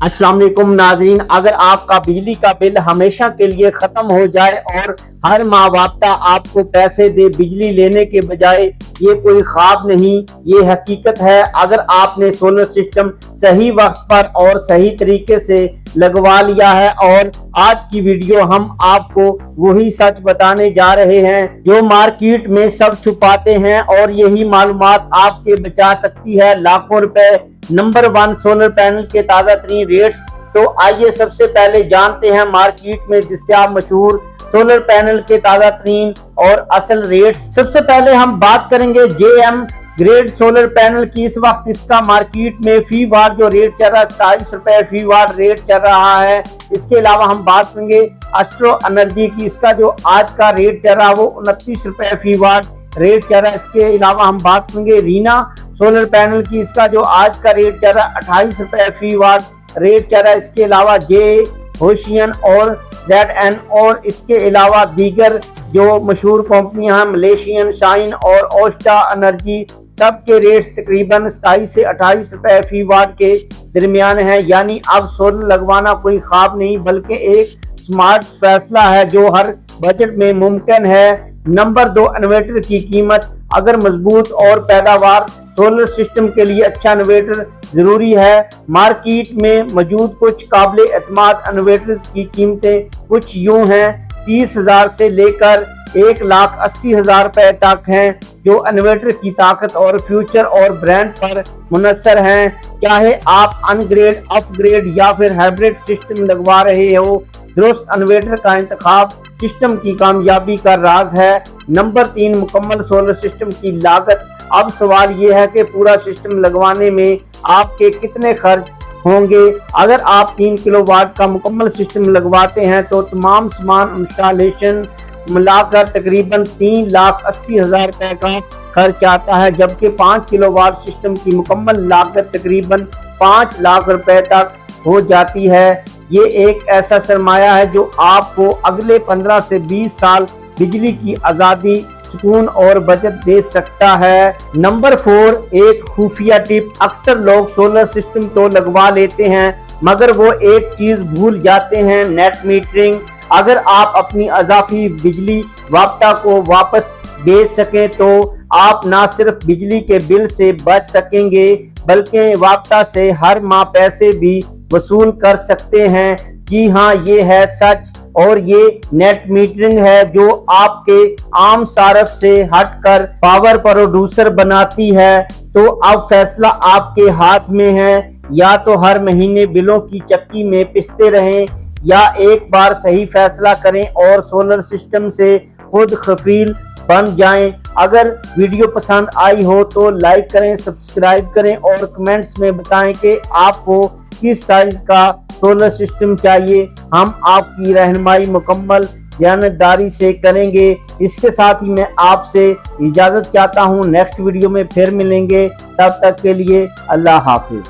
अस्सलाम वालेकुम नाज़रीन, अगर आपका बिजली का बिल हमेशा के लिए खत्म हो जाए और हर माह वापता आपको पैसे दे बिजली लेने के बजाय, ये कोई ख्वाब नहीं, ये हकीकत है। अगर आपने सोलर सिस्टम सही वक्त पर और सही तरीके से लगवा लिया है, और आज की वीडियो हम आपको वही सच बताने जा रहे हैं जो मार्केट में सब छुपाते हैं, और यही मालूमात आपके बचा सकती है लाखों रुपए। नंबर 1 सोलर पैनल के ताज़ा तरीन रेट्स। तो आइए सबसे पहले जानते हैं मार्केट में दस्तयाब मशहूर सोलर पैनल के ताज़ा तरीन और असल रेट्स। सबसे पहले हम बात करेंगे JM ग्रेड सोलर पैनल की। इस वक्त इसका मार्केट में फी वाट जो रेट चल रहा है 27 रुपए फी वाट रेट चल रहा है। इसके अलावा हम बात करेंगे एस्ट्रो एनर्जी की। इसका जो आज का रेट चल रहा है वो 29 रुपए फी वाट रेट चल रहा है। इसके अलावा हम बात करेंगे रीना सोलर पैनल की। इसका जो आज का रेट चल रहा है 28 रुपए फी वाट रेट चल रहा है। इसके अलावा जे होशियन और ZN और इसके अलावा दीगर जो मशहूर कंपनियां हैं मलेशियन, शाइन और ओस्टा एनर्जी, सबके रेट्स तकरीबन 27 से 28 रुपए फी वाट के दरमियान है। यानी अब सोलर लगवाना कोई ख्वाब नहीं बल्कि एक स्मार्ट फैसला है जो हर बजट में मुमकिन है। नंबर 2 इन्वर्टर की कीमत। अगर मजबूत और पैदावार सोलर सिस्टम के लिए अच्छा इन्वर्टर जरूरी है। मार्केट में मौजूद कुछ काबिल एतमाद इन्वर्टर्स की कीमतें कुछ यूं हैं, 30,000 से लेकर 1,80,000 रुपए तक हैं, जो इन्वर्टर की ताकत और फ्यूचर और ब्रांड पर मुनसर हैं। चाहे आप अनग्रेड, अपग्रेड या फिर हाइब्रिड सिस्टम लगवा रहे हो, दुरुस्त इन्वर्टर का इंतखाब सिस्टम की कामयाबी का राज है। नंबर 3 मुकम्मल सोलर सिस्टम की लागत। अब सवाल ये है कि पूरा सिस्टम लगवाने में आपके कितने खर्च होंगे। अगर आप 3 किलोवाट का मुकम्मल सिस्टम लगवाते हैं तो तमाम सामान इंस्टॉलेशन मिलाकर तकरीबन 3,80,000 रुपए का खर्च आता है, जबकि 5 किलोवाट सिस्टम की मुकम्मल लागत तकरीबन 5 लाख रुपए तक हो जाती है। ये एक ऐसा सरमाया है जो आपको अगले 15 से 20 साल बिजली की आज़ादी, सुकून और बचत दे सकता है। नंबर 4 एक खुफिया टिप। अक्सर लोग सोलर सिस्टम तो लगवा लेते हैं मगर वो एक चीज भूल जाते हैं, नेट मीटरिंग। अगर आप अपनी अज़ाफ़ी बिजली वापता को वापस भेज सकें तो आप ना सिर्फ बिजली के बिल से बच सकेंगे बल्कि वापता से हर माह पैसे भी वसूल कर सकते हैं। जी हाँ, ये है सच, और ये नेट मीटरिंग है जो आपके आम सारफ से हटकर पावर प्रोड्यूसर बनाती है। तो अब फैसला आपके हाथ में है, या तो हर महीने बिलों की चक्की में पिसते रहें या एक बार सही फैसला करें और सोलर सिस्टम से खुद खफील बन जाएं। अगर वीडियो पसंद आई हो तो लाइक करें, सब्सक्राइब करें और कमेंट्स में बताएं कि आपको किस साइज का सोलर सिस्टम चाहिए। हम आपकी रहनुमाई मुकम्मल जानकारी से करेंगे। इसके साथ ही मैं आपसे इजाज़त चाहता हूँ। नेक्स्ट वीडियो में फिर मिलेंगे, तब तक के लिए अल्लाह हाफिज।